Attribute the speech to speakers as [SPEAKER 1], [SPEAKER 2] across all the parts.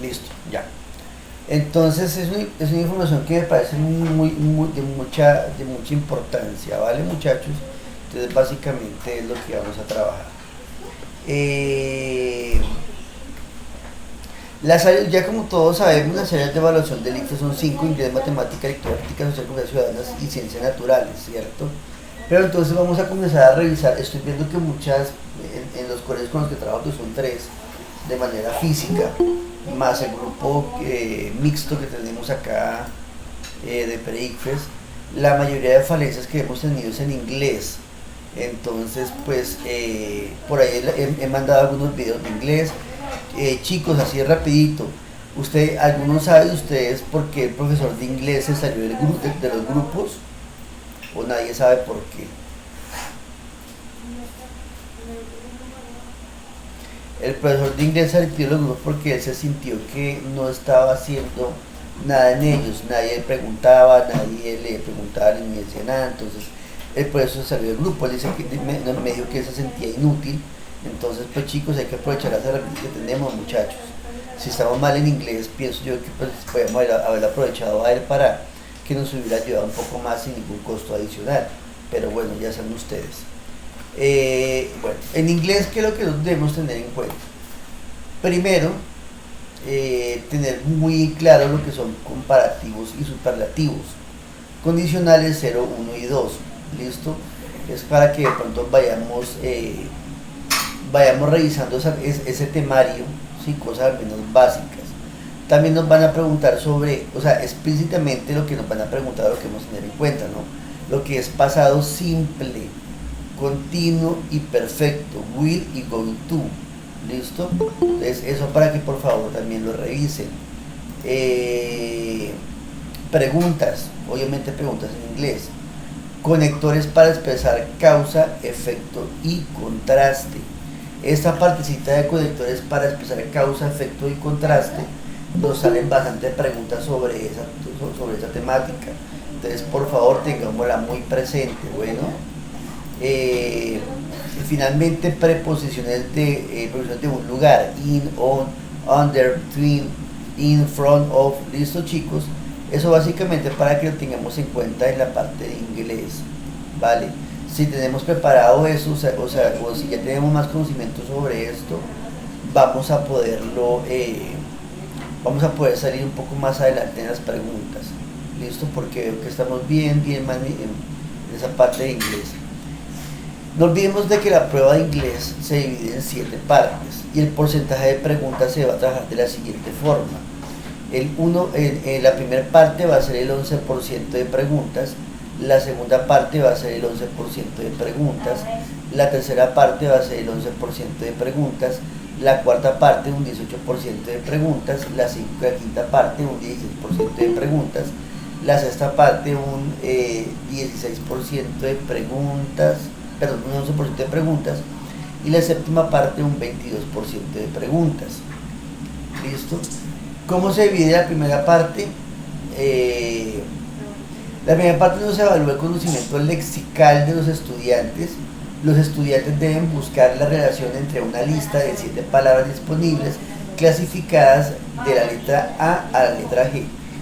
[SPEAKER 1] Listo, ya. Entonces es una información que me parece de mucha importancia, ¿vale, muchachos? Entonces básicamente es lo que vamos a trabajar. Eh, ya como todos sabemos, las áreas de evaluación del ICFES son 5: inglés, matemática, lectura crítica, social, comunidades ciudadanas y ciencias naturales, ¿cierto? Pero entonces vamos a comenzar a revisar. Estoy viendo que en los colegios con los que trabajo, que son 3, de manera física, más el grupo mixto que tenemos acá de pre-ICFES, la mayoría de falencias que hemos tenido es en inglés. Entonces, pues, por ahí he mandado algunos videos de inglés. Chicos, así rapidito, ¿alguno sabe de ustedes por qué el profesor de inglés se salió de los grupos? ¿O nadie sabe por qué? El profesor de inglés salió de los grupos porque él se sintió que no estaba haciendo nada en ellos, nadie le preguntaba ni decía nada. Entonces el profesor salió del grupo. Él dice que me dijo que él se sentía inútil. Entonces, pues chicos, hay que aprovechar las herramientas que tenemos, muchachos. Si estamos mal en inglés, pienso yo que pues podemos haber aprovechado a él para que nos hubiera ayudado un poco más sin ningún costo adicional. Pero bueno, ya saben ustedes. Bueno, en inglés, ¿qué es lo que debemos tener en cuenta? Primero, tener muy claro lo que son comparativos y superlativos. Condicionales 0, 1 y 2. ¿Listo? Es para que de pronto vayamos revisando ese temario, ¿sí? Cosas al menos básicas. También nos van a preguntar sobre, o sea, explícitamente lo que nos van a preguntar, lo que hemos tener en cuenta, ¿no? Lo que es pasado simple, continuo y perfecto, will y going to. ¿Listo? Entonces, eso para que por favor también lo revisen. Preguntas, obviamente preguntas en inglés. Conectores para expresar causa, efecto y contraste. Esta partecita de conectores para expresar causa, efecto y contraste, nos salen bastantes preguntas sobre esa temática. Entonces, por favor, tengámosla muy presente. Bueno, finalmente, preposiciones de un lugar: in, on, under, between, in, front of. ¿Listo, chicos? Eso básicamente para que lo tengamos en cuenta en la parte de inglés, ¿vale? Si tenemos preparado eso, o si ya tenemos más conocimiento sobre esto, vamos a poder salir un poco más adelante en las preguntas. ¿Listo? Porque veo que estamos bien mal en esa parte de inglés. No olvidemos de que la prueba de inglés se divide en 7 partes y el porcentaje de preguntas se va a trabajar de la siguiente forma. La primera parte va a ser el 11% de preguntas, la segunda parte va a ser el 11% de preguntas, la tercera parte va a ser el 11% de preguntas, la cuarta parte un 18% de preguntas, la quinta parte un 16% de preguntas, la sexta parte un 16% de preguntas, perdón, un 11% de preguntas, y la séptima parte un 22% de preguntas. ¿Listo? ¿Cómo se divide la primera parte? La primera parte nos evalúa el conocimiento lexical de los estudiantes. Los estudiantes deben buscar la relación entre una lista de 7 palabras disponibles clasificadas de la letra A a la letra G.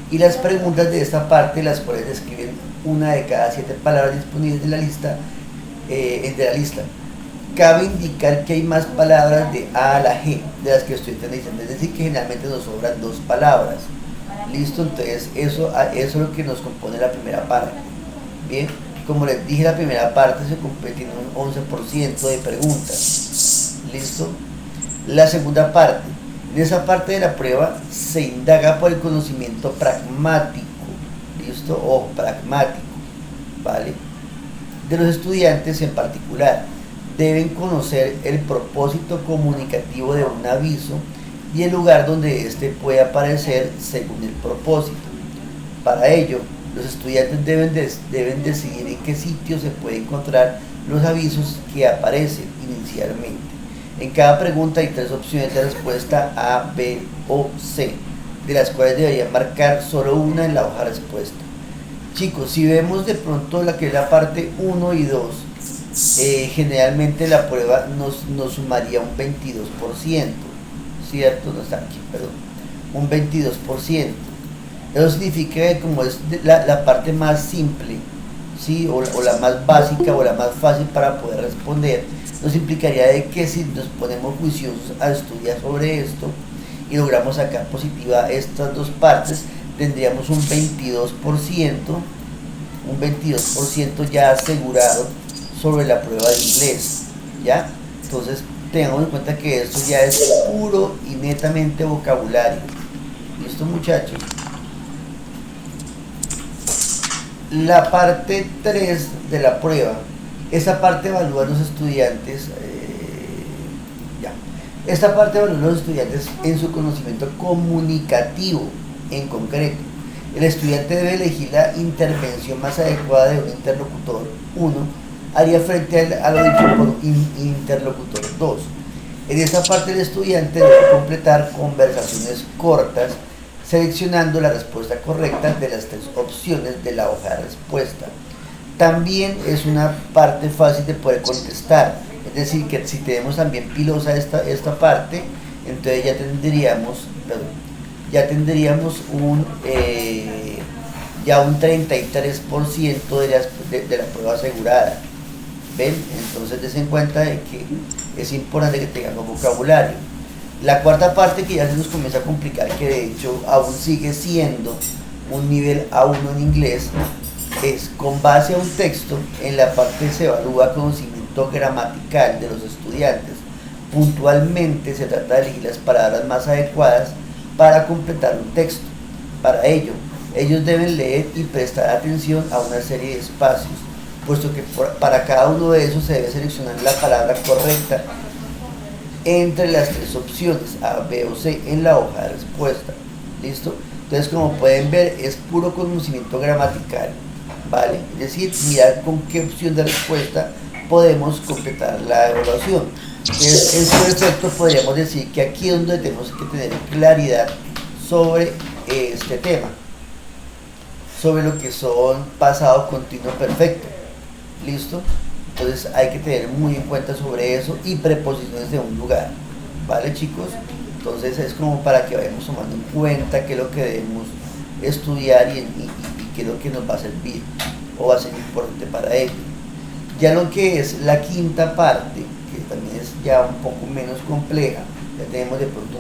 [SPEAKER 1] Y las preguntas de esta parte, las cuales describen una de cada 7 palabras disponibles de la lista. Cabe indicar que hay más palabras de A a la G de las que estoy analizando, es decir, que generalmente nos sobran 2 palabras. ¿Listo? Entonces eso es lo que nos compone la primera parte. Bien, como les dije, la primera parte se compone en un 11% de preguntas. ¿Listo? La segunda parte, en esa parte de la prueba se indaga por el conocimiento pragmático. ¿Listo? O pragmático, ¿vale? De los estudiantes en particular. Deben conocer el propósito comunicativo de un aviso y el lugar donde éste puede aparecer según el propósito. Para ello, los estudiantes deben decidir en qué sitio se pueden encontrar los avisos que aparecen inicialmente. En cada pregunta hay 3 opciones de respuesta: A, B o C, de las cuales deberían marcar solo una en la hoja de respuesta. Chicos, si vemos de pronto la que es la parte 1 y 2, generalmente la prueba nos sumaría un 22%, ¿cierto? No está aquí, perdón. un 22%. Eso significa que como es la parte más simple, ¿sí? o la más básica o la más fácil para poder responder, nos implicaría de que si nos ponemos juiciosos a estudiar sobre esto y logramos sacar positiva estas dos partes, tendríamos un 22% ya asegurado sobre la prueba de inglés, ¿ya? Entonces tengamos en cuenta que esto ya es puro y netamente vocabulario. ¿Listo, muchachos? La parte 3 de la prueba, esa parte evalúa a los estudiantes, esta parte evalúa a los estudiantes en su conocimiento comunicativo en concreto. El estudiante debe elegir la intervención más adecuada de un interlocutor 1, haría frente a lo dicho por un interlocutor 2. En esta parte el estudiante debe completar conversaciones cortas, seleccionando la respuesta correcta de las 3 opciones de la hoja de respuesta. También es una parte fácil de poder contestar, es decir, que si tenemos también pilosa esta parte, entonces ya tendríamos un 33% de la prueba asegurada. ¿Ven? Entonces des en cuenta de que es importante que tengamos vocabulario. La cuarta parte, que ya se nos comienza a complicar, que de hecho aún sigue siendo un nivel A1 en inglés, es con base a un texto. En la parte se evalúa conocimiento gramatical de los estudiantes. Puntualmente se trata de elegir las palabras más adecuadas para completar un texto. Para ello, ellos deben leer y prestar atención a una serie de espacios, puesto que para cada uno de esos se debe seleccionar la palabra correcta entre las 3 opciones A, B o C en la hoja de respuesta. ¿Listo? Entonces, como pueden ver, es puro conocimiento gramatical, ¿vale? Es decir, mirar con qué opción de respuesta podemos completar la evaluación. En su efecto, podríamos decir que aquí es donde tenemos que tener claridad sobre este tema, sobre lo que son pasado continuo perfecto. ¿Listo? Entonces hay que tener muy en cuenta sobre eso, y preposiciones de un lugar, ¿vale, chicos? Entonces es como para que vayamos tomando en cuenta qué es lo que debemos estudiar y qué es lo que nos va a servir o va a ser importante para ello. Ya lo que es la quinta parte, que también es ya un poco menos compleja, ya tenemos de pronto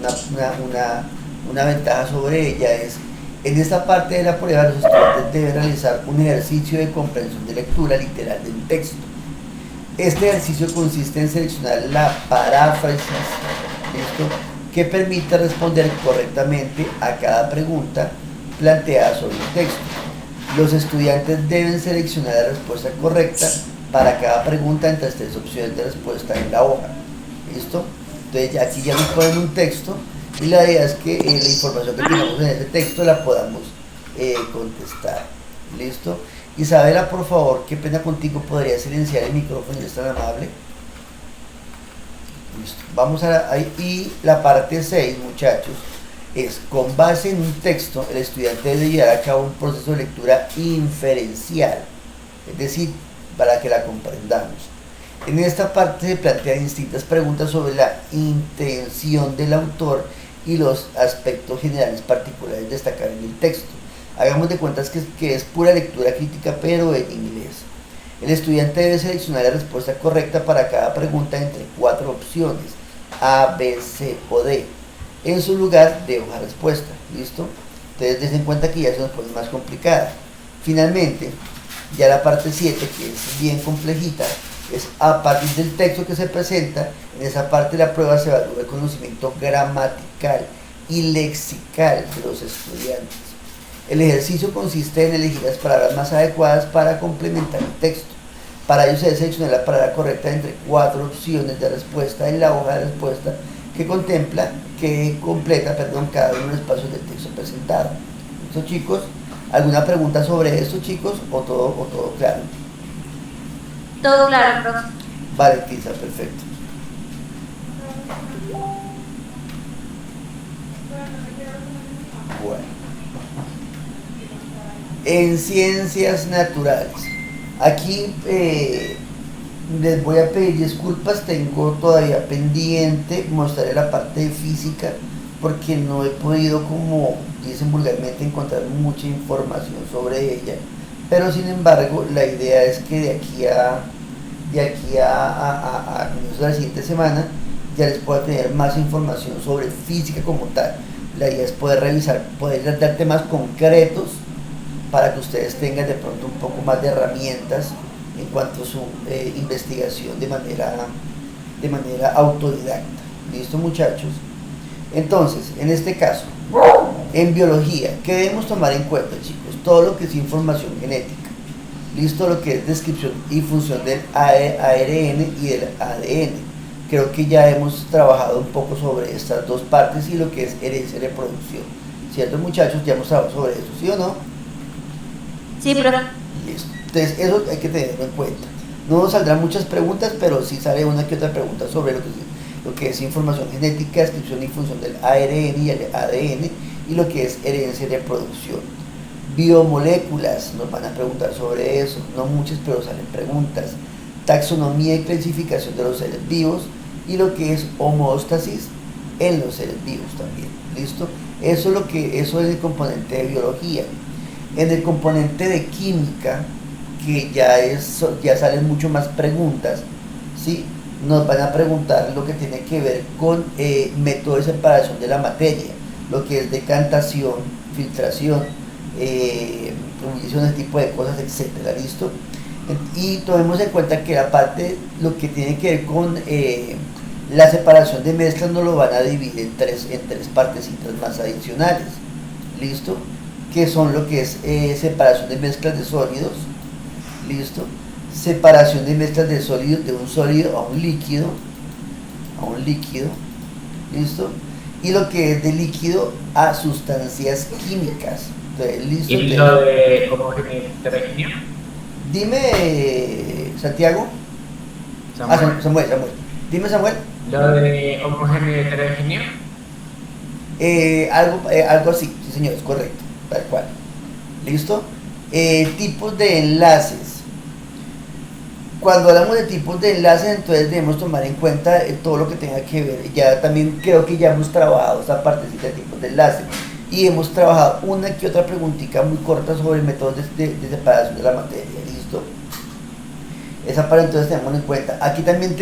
[SPEAKER 1] una ventaja sobre ella, es en esta parte de la prueba los estudiantes deben realizar un ejercicio de comprensión de lectura literal de un texto. Este ejercicio consiste en seleccionar la paráfrasis, ¿listo?, que permite responder correctamente a cada pregunta planteada sobre el texto. Los estudiantes deben seleccionar la respuesta correcta para cada pregunta entre las 3 opciones de respuesta en la hoja. ¿Listo? Entonces aquí ya nos ponen un texto y la idea es que la información que tengamos en ese texto la podamos contestar. ¿Listo? Isabela, por favor, qué pena contigo, ¿podría silenciar el micrófono? ¿Es tan amable? Listo. Vamos y la parte 6, muchachos, es con base en un texto, el estudiante debe llevar a cabo un proceso de lectura inferencial, es decir, para que la comprendamos. En esta parte se plantean distintas preguntas sobre la intención del autor y los aspectos generales particulares destacar en el texto. Hagamos de cuentas que es pura lectura crítica, pero en inglés. El estudiante debe seleccionar la respuesta correcta para cada pregunta entre 4 opciones, A, B, C o D, en su lugar de hoja de respuesta. ¿Listo? Entonces, den en cuenta que ya se nos pone más complicada. Finalmente, ya la parte 7, que es bien complejita, es a partir del texto que se presenta. En esa parte de la prueba se evalúa el conocimiento gramatical y lexical de los estudiantes. El ejercicio consiste en elegir las palabras más adecuadas para complementar el texto. Para ello se debe seleccionar la palabra correcta entre 4 opciones de respuesta en la hoja de respuesta que completa cada uno de los espacios del texto presentado. ¿Listo, chicos? ¿Alguna pregunta sobre esto, chicos? ¿O todo claro?
[SPEAKER 2] Todo claro, profe.
[SPEAKER 1] Vale, Tisa, perfecto. Bueno. En ciencias naturales, aquí les voy a pedir disculpas, tengo todavía pendiente, mostraré la parte de física, porque no he podido, como dicen vulgarmente, encontrar mucha información sobre ella, pero sin embargo la idea es que de aquí a comienzos de la siguiente semana ya les pueda tener más información sobre física como tal. La idea es poder revisar, poder dar temas concretos para que ustedes tengan de pronto un poco más de herramientas en cuanto a su investigación de manera autodidacta. ¿Listo, muchachos? Entonces, en este caso, en biología, ¿qué debemos tomar en cuenta, chicos? Todo lo que es información genética. ¿Listo? Lo que es descripción y función del ARN y del ADN. Creo que ya hemos trabajado un poco sobre estas dos partes y lo que es herencia y reproducción. ¿Cierto, muchachos? Ya hemos trabajado sobre eso, ¿sí o no?
[SPEAKER 2] Sí, profe.
[SPEAKER 1] Listo. Entonces, eso hay que tenerlo en cuenta. No nos saldrán muchas preguntas, pero sí sale una que otra pregunta sobre lo que es información genética, descripción y función del ARN y el ADN, y lo que es herencia y reproducción. Biomoléculas, nos van a preguntar sobre eso, no muchas, pero salen preguntas. Taxonomía y clasificación de los seres vivos, y lo que es homeostasis en los seres vivos también. ¿Listo? Eso es el componente de biología. En el componente de química, que ya salen mucho más preguntas, ¿sí? Nos van a preguntar lo que tiene que ver con método de separación de la materia, lo que es decantación, filtración, ebullición, ese tipo de cosas, etcétera. ¿Listo? Y tomemos en cuenta que la parte, lo que tiene que ver con la separación de mezclas, nos lo van a dividir en tres partecitas más adicionales. ¿Listo? Que son lo que es separación de mezclas de sólidos. ¿Listo? Separación de mezclas de sólidos, de un sólido a un líquido. ¿Listo? Y lo que es de líquido a sustancias químicas. Entonces, ¿listo?
[SPEAKER 3] ¿Y lo de homogeneidad?
[SPEAKER 1] Dime, Santiago. Samuel. Dime, Samuel.
[SPEAKER 3] ¿Lo de homogeneidad heterogénea?
[SPEAKER 1] Algo así, sí señor, es correcto, tal cual. ¿Listo? Tipos de enlaces. Cuando hablamos de tipos de enlaces, entonces debemos tomar en cuenta todo lo que tenga que ver. Ya también creo que ya hemos trabajado esta partecita de tipos de enlaces. Y hemos trabajado una que otra preguntita muy corta sobre métodos de separación de la materia. ¿Listo? Esa parte entonces tenemos en cuenta. Aquí también,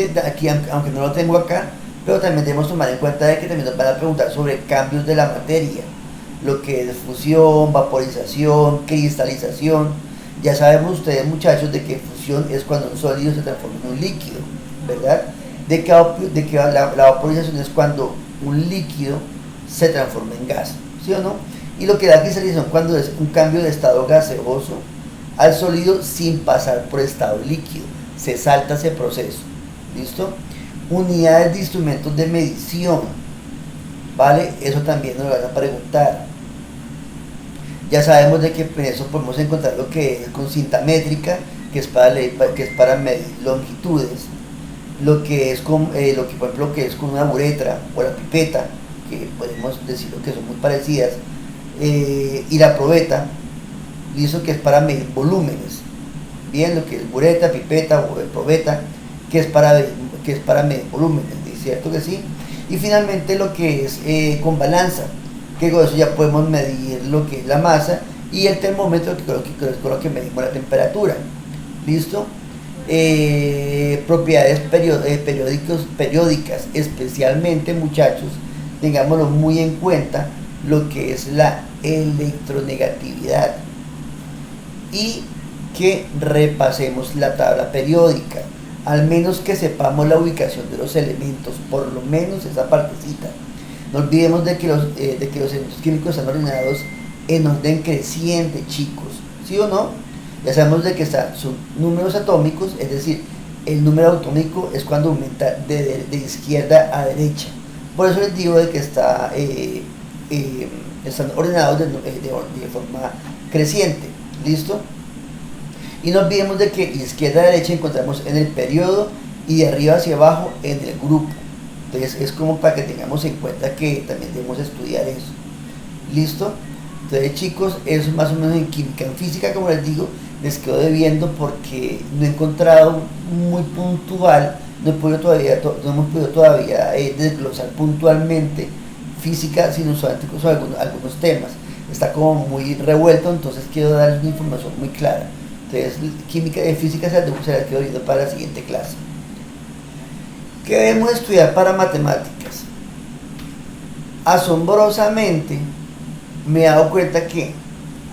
[SPEAKER 1] aunque no lo tengo acá, pero también debemos tomar en cuenta de que también nos van a preguntar sobre cambios de la materia, lo que es fusión, vaporización, cristalización. Ya sabemos ustedes, muchachos, de que fusión es cuando un sólido se transforma en un líquido, ¿verdad? De que la vaporización es cuando un líquido se transforma en gas, ¿sí o no? Y lo que da cristalización cuando es un cambio de estado gaseoso al sólido sin pasar por estado líquido. Se salta ese proceso. ¿Listo? Unidades de instrumentos de medición, ¿vale? Eso también nos lo van a preguntar. Ya sabemos de que en eso podemos encontrar lo que es con cinta métrica, que es para medir longitudes, lo que por ejemplo, que es con una uretra o la pipeta, que podemos decir que son muy parecidas, y la probeta, listo, que es para medir volúmenes. Bien, lo que es bureta, pipeta o probeta, que es para medir volúmenes, ¿cierto que sí? Y finalmente lo que es con balanza, que con eso ya podemos medir lo que es la masa, y el termómetro, que es con lo que medimos la temperatura. ¿Listo? Propiedades periódicas, especialmente, muchachos, tengámoslo muy en cuenta, lo que es la electronegatividad, y que repasemos la tabla periódica, al menos que sepamos la ubicación de los elementos, por lo menos esa partecita. No olvidemos de que los elementos químicos están ordenados en orden creciente, chicos, ¿sí o no? Ya sabemos de que son números atómicos, es decir, el número atómico es cuando aumenta de izquierda a derecha. Por eso les digo de que están ordenados de forma creciente. ¿Listo? Y no olvidemos de que izquierda a derecha encontramos en el periodo y de arriba hacia abajo en el grupo. Entonces es como para que tengamos en cuenta que también debemos estudiar eso. ¿Listo? Entonces, chicos, eso es más o menos en química. En física, como les digo, les quedo debiendo porque no he encontrado muy puntual, no hemos podido todavía desglosar puntualmente física, sino solamente sobre algunos temas. Está como muy revuelto, entonces quiero darles una información muy clara. Entonces, química y física se las quedo viendo para la siguiente clase. ¿Qué debemos estudiar para matemáticas? Asombrosamente, me he dado cuenta que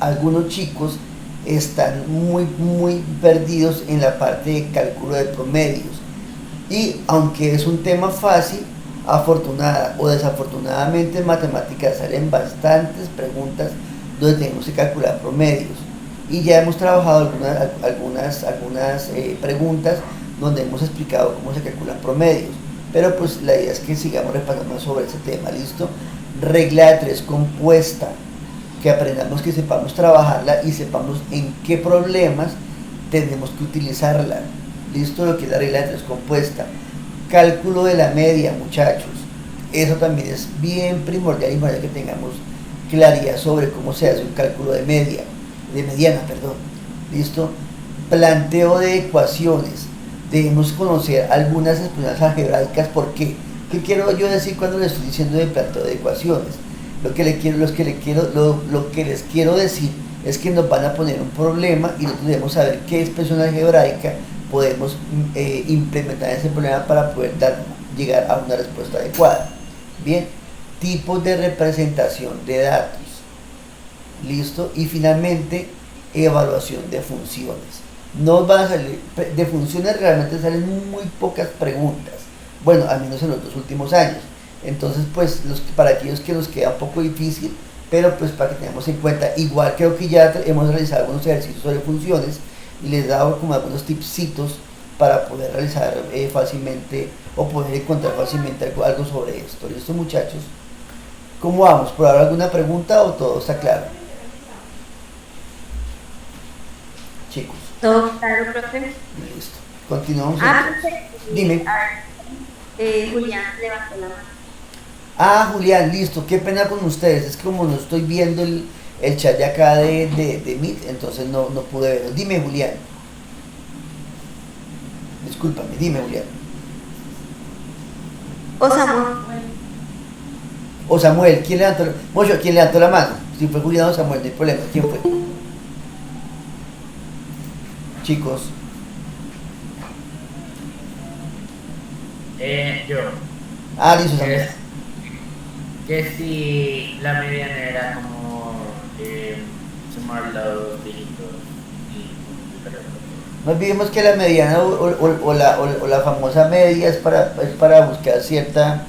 [SPEAKER 1] algunos chicos están muy perdidos en la parte de cálculo de promedios. Y aunque es un tema fácil, afortunada o desafortunadamente en matemáticas salen bastantes preguntas donde tenemos que calcular promedios. Y ya hemos trabajado algunas preguntas donde hemos explicado cómo se calculan promedios. Pero pues la idea es que sigamos repasando sobre ese tema, ¿listo? Regla de 3 compuesta, que aprendamos, que sepamos trabajarla y sepamos en qué problemas tenemos que utilizarla. ¿Listo? Lo que es la regla de 3 compuesta. Cálculo de la media, muchachos. Eso también es bien primordial y para que tengamos claridad sobre cómo se hace un cálculo de mediana, perdón. ¿Listo? Planteo de ecuaciones. Debemos conocer algunas expresiones algebraicas. ¿Por qué? ¿Qué quiero yo decir cuando les estoy diciendo de planteo de ecuaciones? Lo que les quiero decir es que nos van a poner un problema y nosotros debemos saber qué expresión algebraica podemos implementar ese problema para poder llegar a una respuesta adecuada. Bien, tipos de representación de datos. Listo. Y finalmente, evaluación de funciones. No van a salir, de funciones realmente salen muy pocas preguntas. Bueno, al menos en los 2 últimos años. Entonces, pues, para aquellos que nos queda un poco difícil, pero pues para que tengamos en cuenta, igual creo que ya hemos realizado algunos ejercicios sobre funciones y les he dado como algunos tipsitos para poder realizar fácilmente o poder encontrar fácilmente algo sobre esto. ¿Listo, muchachos? ¿Cómo vamos? ¿Por ahora alguna pregunta o todo está claro? Chicos.
[SPEAKER 2] Todo claro, profe.
[SPEAKER 1] Listo. Continuamos.
[SPEAKER 2] Profe.
[SPEAKER 1] Dime.
[SPEAKER 2] Julián levantó la mano.
[SPEAKER 1] Julián, listo. Qué pena con ustedes. Es que como no estoy viendo el chat de acá de Meet, entonces no pude verlo. Dime, Julián. Discúlpame, dime, Julián. O Samuel, ¿quién levantó la mano? Si fue Julián o Samuel, no hay problema. ¿Quién fue? Chicos.
[SPEAKER 3] Yo.
[SPEAKER 1] Listo, Samuel.
[SPEAKER 3] Que si la mediana era como sumar los dígitos y
[SPEAKER 1] No olvidemos que la mediana o la famosa media es para buscar cierta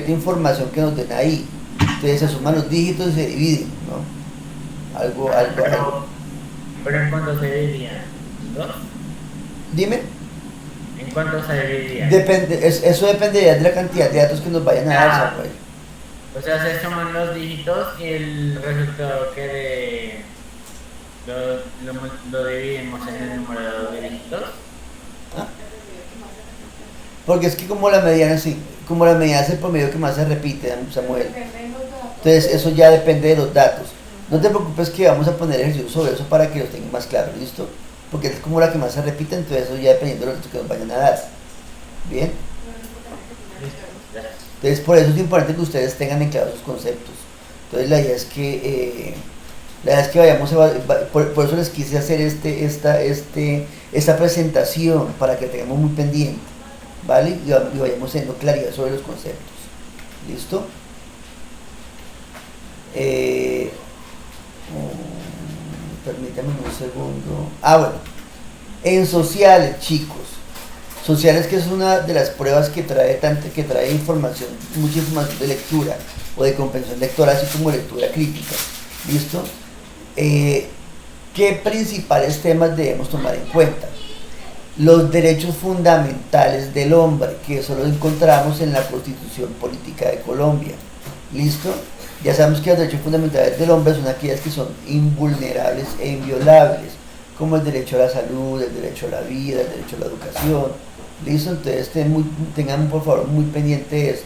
[SPEAKER 1] información que nos den ahí. Entonces se suman los dígitos y se dividen, ¿no? Algo.
[SPEAKER 3] Pero ¿en cuánto se dividían? ¿2?
[SPEAKER 1] Dime.
[SPEAKER 3] ¿En cuánto se dividían?
[SPEAKER 1] Eso dependería de la cantidad de datos que nos vayan a dar, Samuel.
[SPEAKER 3] O sea, se suman los dígitos y el resultado que lo dividimos en el número de dígitos.
[SPEAKER 1] Porque es que como la mediana es el promedio que más se repite, Samuel. Entonces eso ya depende de los datos. No te preocupes que vamos a poner ejercicios sobre eso para que los tengan más claro, ¿listo? Porque es como la que más se repite, entonces eso ya dependiendo de los datos que nos vayan a dar. ¿Bien? Entonces por eso es importante que ustedes tengan en claro sus conceptos. Entonces la idea es que vayamos por eso les quise hacer esta presentación para que tengamos muy pendiente, ¿vale? Y vayamos teniendo claridad sobre los conceptos. ¿Listo? Permítanme un segundo. Bueno. En sociales, chicos. Sociales, que es una de las pruebas que trae información, mucha información de lectura o de comprensión lectora, así como lectura crítica. ¿Listo? ¿Qué principales temas debemos tomar en cuenta? Los derechos fundamentales del hombre, que eso lo encontramos en la Constitución Política de Colombia. ¿Listo? Ya sabemos que los derechos fundamentales del hombre son aquellas que son invulnerables e inviolables, como el derecho a la salud, el derecho a la vida, el derecho a la educación. ¿Listo? Entonces tengan por favor muy pendiente esto.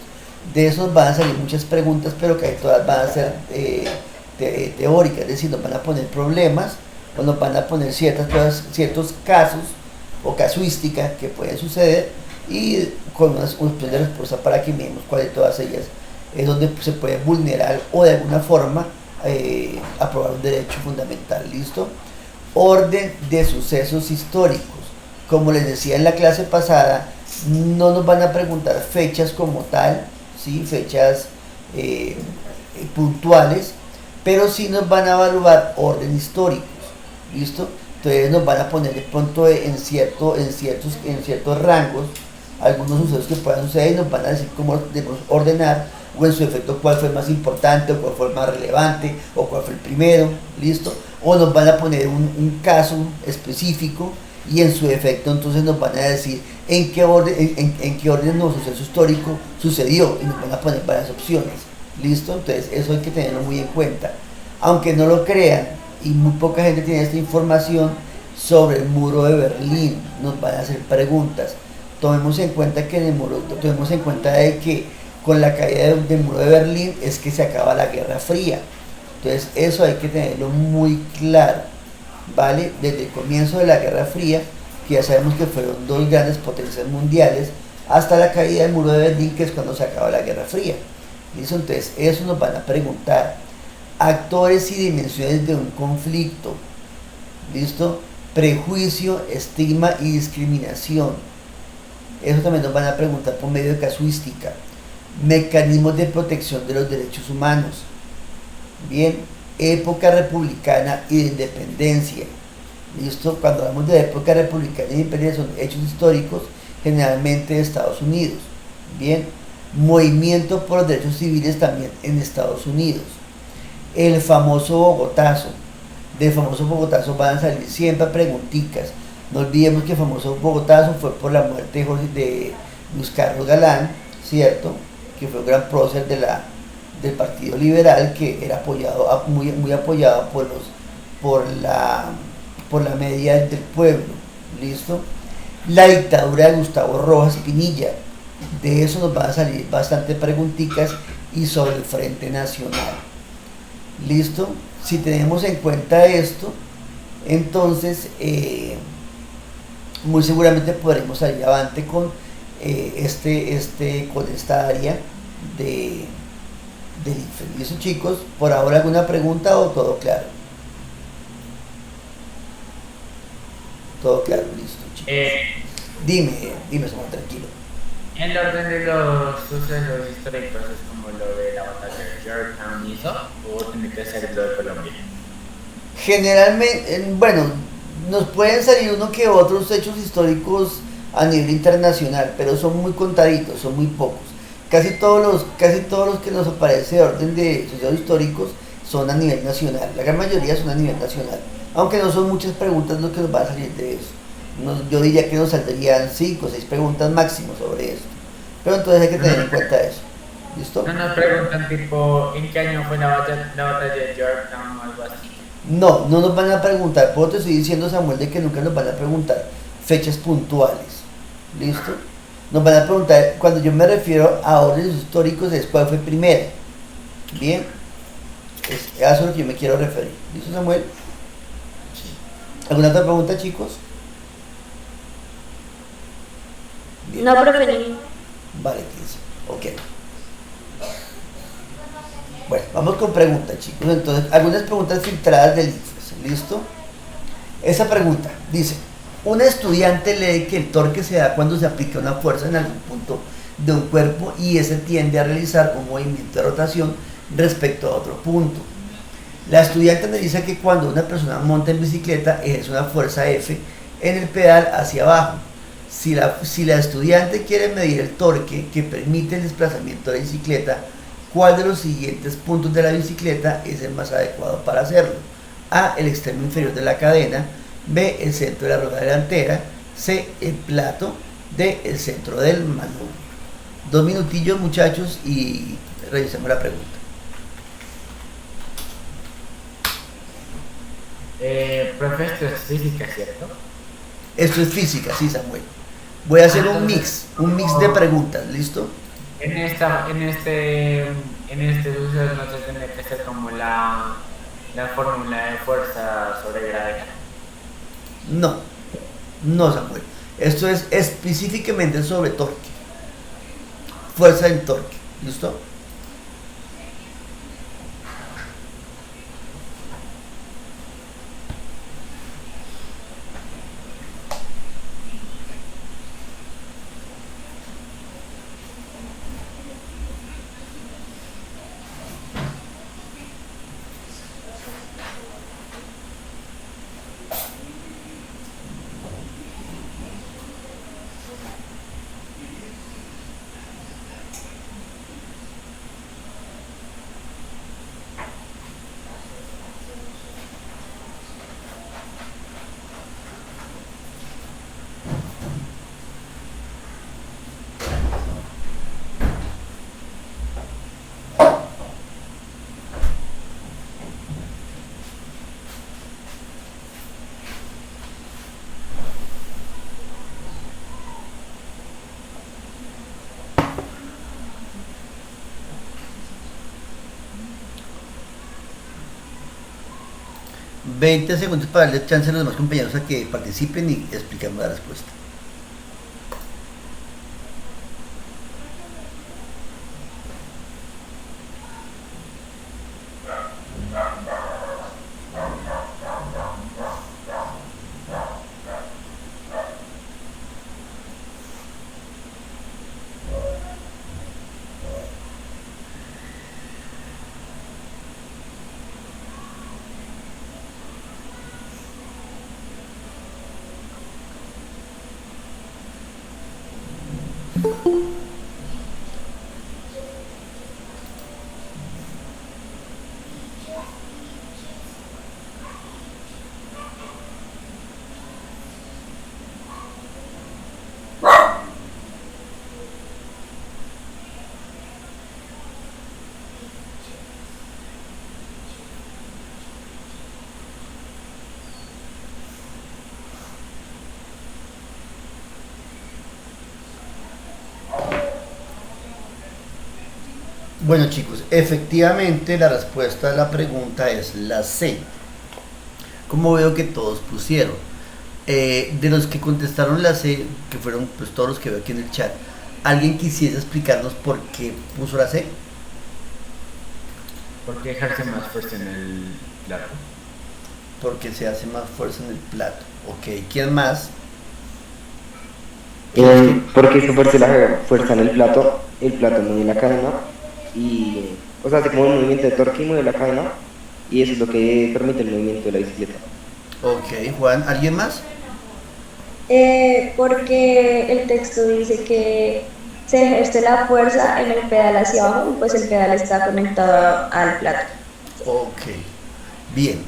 [SPEAKER 1] De eso van a salir muchas preguntas, pero que todas van a ser teóricas, es decir, nos van a poner problemas o nos van a poner ciertos casos o casuística que pueden suceder y con una opción de respuesta para que miremos cuál de todas ellas es donde se puede vulnerar o de alguna forma aprobar un derecho fundamental. ¿Listo? Orden de sucesos históricos. Como les decía en la clase pasada, no nos van a preguntar fechas como tal, ¿sí? Fechas puntuales, pero sí nos van a evaluar orden históricos. ¿Listo? Entonces nos van a poner de pronto en ciertos rangos algunos sucesos que puedan suceder y nos van a decir cómo debemos ordenar, o en su efecto cuál fue más importante, o cuál fue el más relevante, o cuál fue el primero. ¿Listo? O nos van a poner un caso específico y en su efecto entonces nos van a decir en qué orden el suceso histórico sucedió y nos van a poner varias opciones. ¿Listo? Entonces eso hay que tenerlo muy en cuenta. Aunque no lo crean, y muy poca gente tiene esta información sobre el muro de Berlín, nos van a hacer preguntas. Tomemos en cuenta que de que con la caída del muro de Berlín es que se acaba la Guerra Fría. Entonces eso hay que tenerlo muy claro, ¿vale? Desde el comienzo de la Guerra Fría, que ya sabemos que fueron dos grandes potencias mundiales, hasta la caída del muro de Berlín, que es cuando se acaba la Guerra Fría. ¿Listo? Entonces eso nos van a preguntar. Actores y dimensiones de un conflicto. ¿Listo? Prejuicio, estigma y discriminación. Eso también nos van a preguntar por medio de casuística. Mecanismos de protección de los derechos humanos. Bien, época republicana y de independencia. ¿Listo? Cuando hablamos de época republicana y de independencia son hechos históricos, generalmente de Estados Unidos. Bien, movimiento por los derechos civiles también en Estados Unidos. El famoso Bogotazo. Del famoso Bogotazo van a salir siempre preguntitas. No olvidemos que el famoso Bogotazo fue por la muerte de Luis Carlos Galán, ¿cierto? Que fue un gran prócer del Partido Liberal, que era muy apoyado por la media del pueblo. ¿Listo? La dictadura de Gustavo Rojas Pinilla. De eso nos van a salir bastante preguntitas, y sobre el Frente Nacional. ¿Listo? Si tenemos en cuenta esto, entonces muy seguramente podremos salir avante con esta área del IFE. ¿Listo, chicos? ¿Por ahora alguna pregunta o todo claro? Todo claro, listo, chicos. Dime, Samuel, tranquilo.
[SPEAKER 3] El orden de los sucesos históricos es como lo de la batalla de Yorktown y eso, o tiene que ser lo de Colombia.
[SPEAKER 1] Generalmente, bueno, nos pueden salir uno que otros hechos históricos a nivel internacional, pero son muy contaditos, son muy pocos. Casi todos los que nos aparece de orden de sucesos históricos son a nivel nacional. La gran mayoría son a nivel nacional, aunque no son muchas preguntas lo que nos va a salir de eso. Yo diría que nos saldrían 5 o 6 preguntas máximo sobre esto, pero entonces hay que tener en cuenta eso. ¿Listo?
[SPEAKER 3] No nos preguntan tipo en qué año fue la batalla de Yorktown o algo así.
[SPEAKER 1] No nos van a preguntar, por te estoy diciendo, Samuel, de que nunca nos van a preguntar fechas puntuales. ¿Listo? Nos van a preguntar, cuando yo me refiero a órdenes históricos, es cuál fue primero. Bien, es a eso a lo que yo me quiero referir. ¿Listo, Samuel? ¿Alguna otra pregunta, chicos? Bien.
[SPEAKER 2] No, profe, no.
[SPEAKER 1] Vale, 15. Ok. Bueno, vamos con preguntas, chicos. Entonces, algunas preguntas filtradas del IFES. ¿Listo? Esa pregunta dice: un estudiante lee que el torque se da cuando se aplica una fuerza en algún punto de un cuerpo y ese tiende a realizar un movimiento de rotación respecto a otro punto. La estudiante analiza que cuando una persona monta en bicicleta ejerce una fuerza F en el pedal hacia abajo. Si la estudiante quiere medir el torque que permite el desplazamiento de la bicicleta, ¿cuál de los siguientes puntos de la bicicleta es el más adecuado para hacerlo? A, el extremo inferior de la cadena; B, el centro de la rueda delantera; C, el plato; D, el centro del manubrio. 2 minutillos, muchachos, y revisemos la pregunta.
[SPEAKER 3] Profe, esto es física, ¿cierto?
[SPEAKER 1] Esto es física, sí, Samuel. Voy a hacer un mix de preguntas, ¿listo?
[SPEAKER 3] En este suceso no se tiene que ser como la fórmula de fuerza sobre gravedad.
[SPEAKER 1] No, Samuel. Esto es específicamente sobre torque. Fuerza en torque, ¿listo? 20 segundos para darle chance a los demás compañeros a que participen y explicamos la respuesta. Bueno chicos, efectivamente la respuesta a la pregunta es la C. Como veo que todos pusieron. De los que contestaron la C, que fueron pues todos los que veo aquí en el chat, ¿alguien quisiese explicarnos por qué puso la C?
[SPEAKER 3] Porque ejerce más fuerza en el plato.
[SPEAKER 1] Porque se hace más fuerza en el plato. Ok, ¿quién más?
[SPEAKER 4] Porque se fuerza la fuerza en el plato mueve la cadena y, o sea, hace como un movimiento de torque y mueve la cadena y eso es lo que permite el movimiento de la bicicleta.
[SPEAKER 1] Ok, Juan, ¿alguien más?
[SPEAKER 2] Porque el texto dice que se ejerce la fuerza en el pedal hacia abajo y pues el pedal está conectado al plato.
[SPEAKER 1] Ok, bien.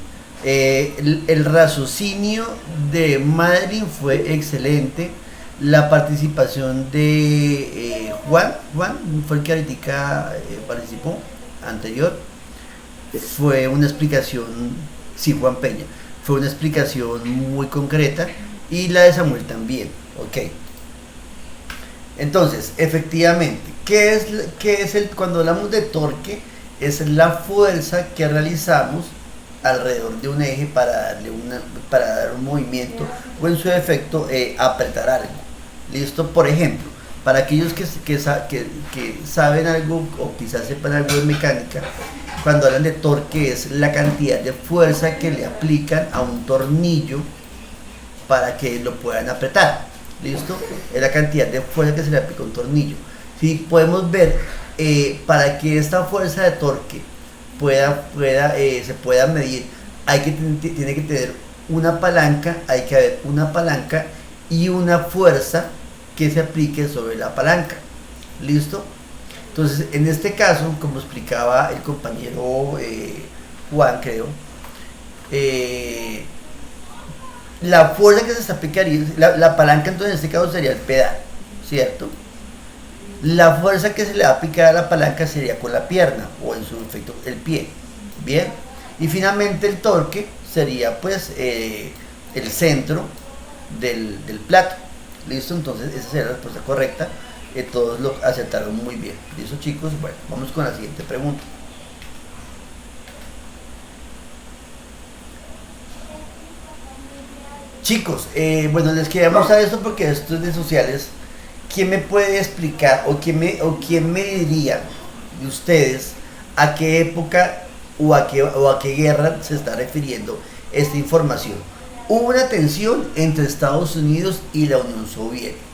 [SPEAKER 1] El raciocinio de Madeline fue excelente. La participación de Juan fue el que ahorita participó anterior. Fue una explicación, sí, Juan Peña, fue una explicación muy concreta y la de Samuel también. Ok. Entonces, efectivamente, ¿qué es cuando hablamos de torque? Es la fuerza que realizamos alrededor de un eje para dar un movimiento o en su defecto apretar algo. ¿Listo? Por ejemplo, para aquellos que saben algo o quizás sepan algo de mecánica, cuando hablan de torque es la cantidad de fuerza que le aplican a un tornillo para que lo puedan apretar. ¿Listo? Es la cantidad de fuerza que se le aplica a un tornillo. Si podemos ver, para que esta fuerza de torque se pueda medir, tiene que tener una palanca, hay que haber una palanca y una fuerza que se aplique sobre la palanca. ¿Listo? Entonces, en este caso, como explicaba el compañero Juan, creo, la fuerza que se aplicaría, la palanca entonces en este caso sería el pedal, ¿cierto? La fuerza que se le va a aplicar a la palanca sería con la pierna o en su efecto el pie. Bien, y finalmente el torque sería pues el centro del plato. ¿Listo? Entonces esa sería la respuesta correcta. Todos lo aceptaron muy bien. ¿Listo, chicos? Bueno, vamos con la siguiente pregunta. Chicos, bueno, les quería mostrar esto porque esto es de sociales. ¿Quién me puede explicar o quién me diría de ustedes a qué época o a qué guerra se está refiriendo esta información? Hubo una tensión entre Estados Unidos y la Unión Soviética.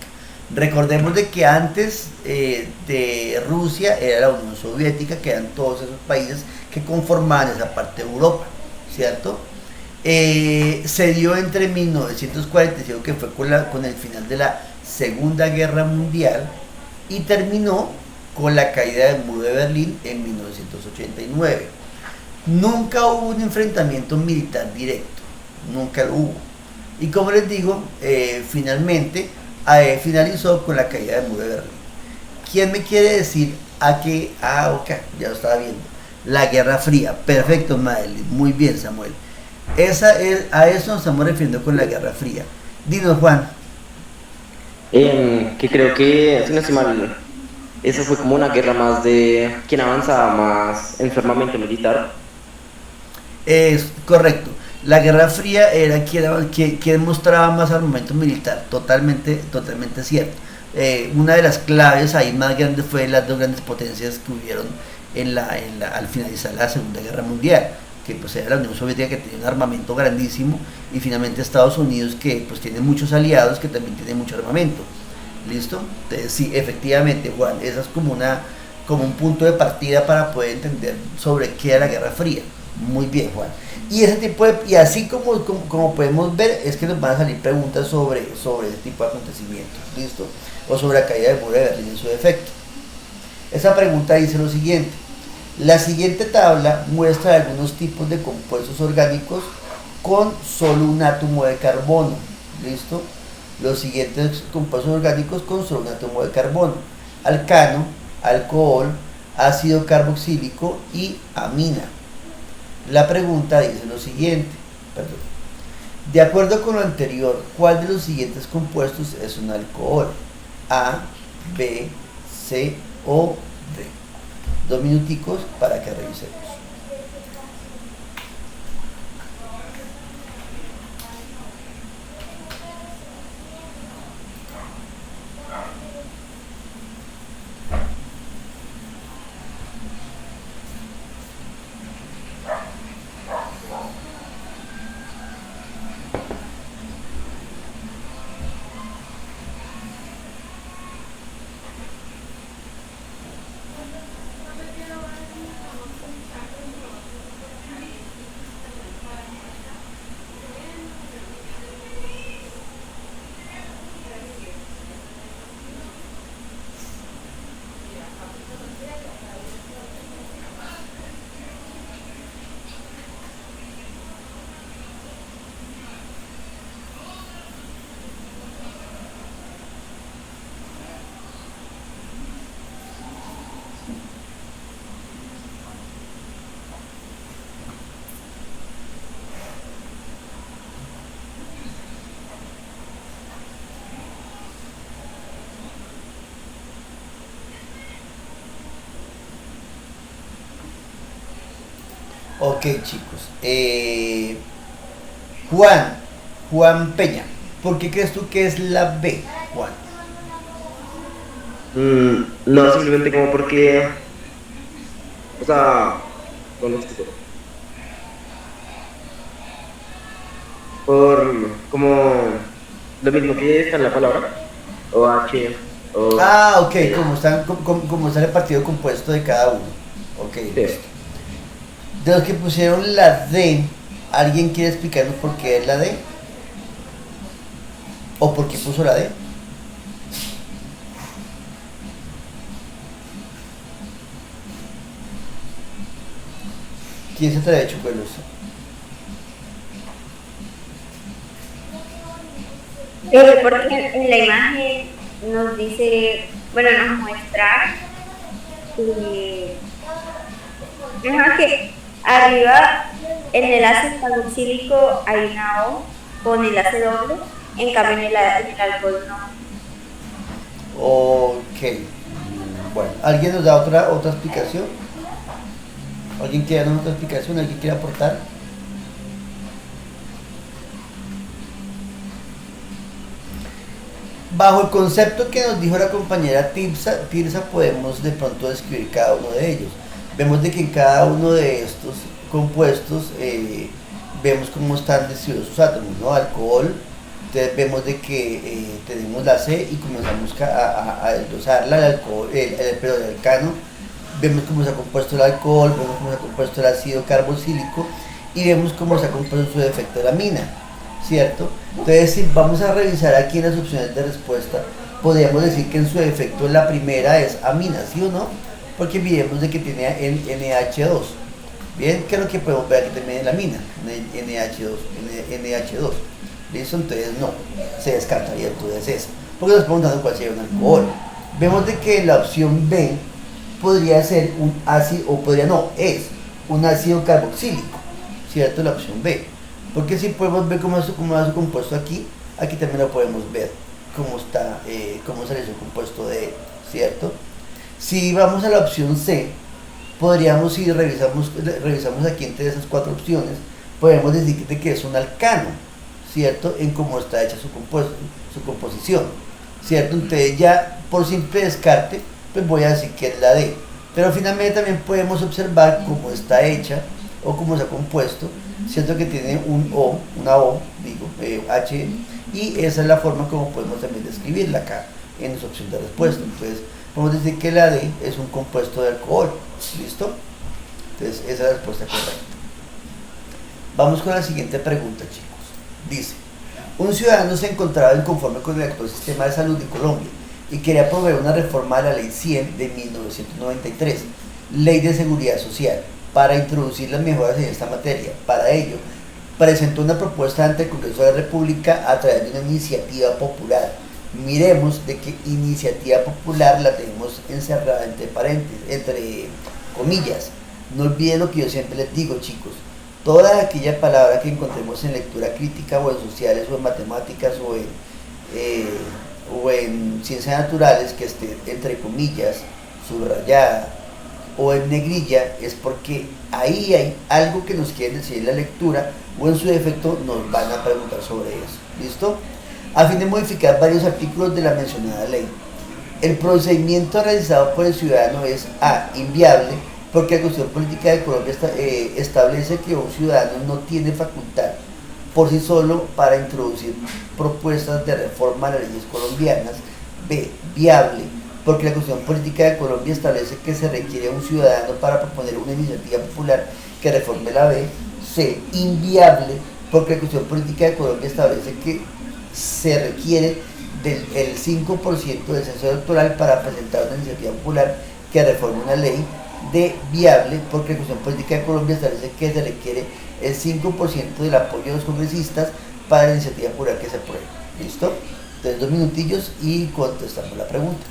[SPEAKER 1] Recordemos de que antes de Rusia era la Unión Soviética, que eran todos esos países que conformaban esa parte de Europa, ¿cierto? Se dio entre 1945, que fue con el final de la Segunda Guerra Mundial, y terminó con la caída del muro de Berlín en 1989. Nunca hubo un enfrentamiento militar directo, nunca lo hubo. Y como les digo, finalmente finalizó con la caída del muro de Berlín. ¿Quién me quiere decir a qué? Ok, ya lo estaba viendo. La Guerra Fría. Perfecto, Madeline. Muy bien, Samuel. A eso nos estamos refiriendo con la Guerra Fría. Dinos, Juan.
[SPEAKER 4] Que creo que, si no estoy mal, eso fue como una guerra más de quien avanzaba más en su armamento militar.
[SPEAKER 1] Es correcto. La Guerra Fría era quien mostraba más armamento militar, totalmente cierto. Una de las claves ahí más grandes fue las dos grandes potencias que hubieron al finalizar la Segunda Guerra Mundial, que pues era la Unión Soviética, que tenía un armamento grandísimo, y finalmente Estados Unidos, que pues tiene muchos aliados que también tienen mucho armamento. ¿Listo? Entonces sí, efectivamente, Juan, esa es como un punto de partida para poder entender sobre qué era la Guerra Fría. Muy bien, Juan. Y así como podemos ver, es que nos van a salir preguntas sobre ese tipo de acontecimientos. ¿Listo? O sobre la caída del muro de Berlín en su defecto. Esa pregunta dice lo siguiente: la siguiente tabla muestra algunos tipos de compuestos orgánicos con solo un átomo de carbono. ¿Listo? Los siguientes compuestos orgánicos con solo un átomo de carbono: alcano, alcohol, ácido carboxílico y amina. La pregunta dice lo siguiente, de acuerdo con lo anterior, ¿cuál de los siguientes compuestos es un alcohol? A, B, C o D. 2 minuticos para que revisemos. Ok, chicos. Juan Peña, ¿por qué crees tú que es la B, Juan?
[SPEAKER 4] No, simplemente como porque, o sea, ¿cómo explico? Por como lo mismo que está en la palabra, o H, o
[SPEAKER 1] Ok, como está el partido compuesto de cada uno. Ok,
[SPEAKER 4] sí.
[SPEAKER 1] listo. De los que pusieron la D, ¿alguien quiere explicarnos por qué es la D? ¿O por qué puso la D? ¿Quién se atreve, Chucuelos?
[SPEAKER 2] Porque en la imagen nos dice, bueno, nos muestra que arriba en el ácido carboxílico hay una O con enlace doble, en cambio en el alcohol no.
[SPEAKER 1] Ok. Bueno, ¿alguien nos da otra explicación? ¿Alguien quiere dar otra explicación? ¿Alguien quiere aportar? Bajo el concepto que nos dijo la compañera Tirsa, podemos de pronto describir cada uno de ellos. Vemos de que en cada uno de estos compuestos vemos cómo están distribuidos sus átomos, ¿no? Alcohol, entonces vemos de que tenemos la C y comenzamos a desglosarla, el alcohol, el alcano, vemos cómo se ha compuesto el alcohol, vemos cómo se ha compuesto el ácido carboxílico y vemos cómo se ha compuesto su defecto la amina, ¿cierto? Entonces, si vamos a revisar aquí en las opciones de respuesta, podríamos decir que en su defecto la primera es amina, ¿sí o no? Porque miremos de que tiene NH2. Bien, ¿qué es lo que podemos ver aquí también en la amina? NH2. ¿Listo? Entonces no, se descartaría entonces eso. Porque nos preguntando cuál sería un alcohol. Vemos de que la opción B podría ser un ácido, o podría no, es un ácido carboxílico, ¿cierto? La opción B. Porque si podemos ver cómo es su compuesto aquí también lo podemos ver, cómo está, cómo sale su compuesto de él, ¿cierto? Si vamos a la opción C, podríamos ir, revisamos aquí entre esas 4 opciones, podemos decir que es un alcano, ¿cierto? En cómo está hecha su composición, ¿cierto? Entonces ya por simple descarte, pues voy a decir que es la D. Pero finalmente también podemos observar cómo está hecha o cómo se ha compuesto, ¿cierto? Que tiene una O, digo, H, y esa es la forma como podemos también describirla acá en su opción de respuesta. Entonces, podemos decir que la D es un compuesto de alcohol, ¿listo? Entonces, esa es la respuesta correcta. Vamos con la siguiente pregunta, chicos. Dice, un ciudadano se encontraba inconforme con el actual sistema de salud de Colombia y quería promover una reforma de la Ley 100 de 1993, Ley de Seguridad Social, para introducir las mejoras en esta materia. Para ello, presentó una propuesta ante el Congreso de la República a través de una iniciativa popular. Miremos de qué iniciativa popular la tenemos encerrada entre paréntesis, entre comillas. No olviden lo que yo siempre les digo, chicos. Toda aquella palabra que encontremos en lectura crítica o en sociales o en matemáticas o en ciencias naturales que esté entre comillas, subrayada o en negrilla, es porque ahí hay algo que nos quieren decir en la lectura o en su defecto nos van a preguntar sobre eso. ¿Listo? A fin de modificar varios artículos de la mencionada ley. El procedimiento realizado por el ciudadano es A. Inviable, porque la Constitución Política de Colombia establece que un ciudadano no tiene facultad por sí solo para introducir propuestas de reforma a las leyes colombianas. B. Viable, porque la Constitución Política de Colombia establece que se requiere un ciudadano para proponer una iniciativa popular que reforme la B. C. Inviable, porque la Constitución Política de Colombia establece que se requiere del 5% del censo electoral para presentar una iniciativa popular que reforme una ley. De viable, porque la Constitución Política de Colombia establece que se requiere el 5% del apoyo de los congresistas para la iniciativa popular que se apruebe. ¿Listo? Entonces 2 minutillos y contestamos la pregunta.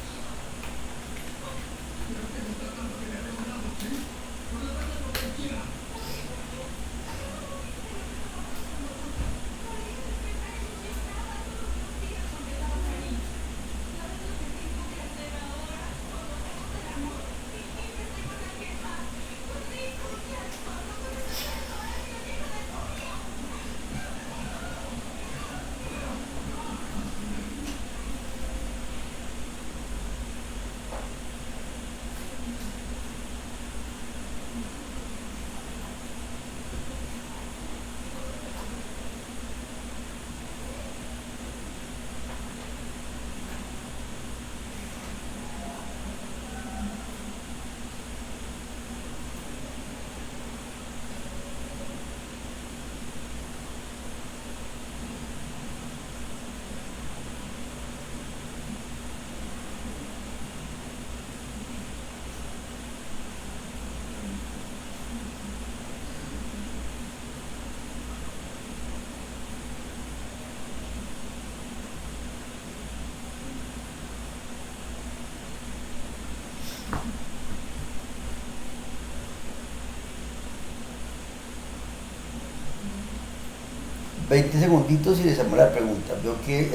[SPEAKER 1] ...20 segunditos y les hacemos la pregunta. Veo que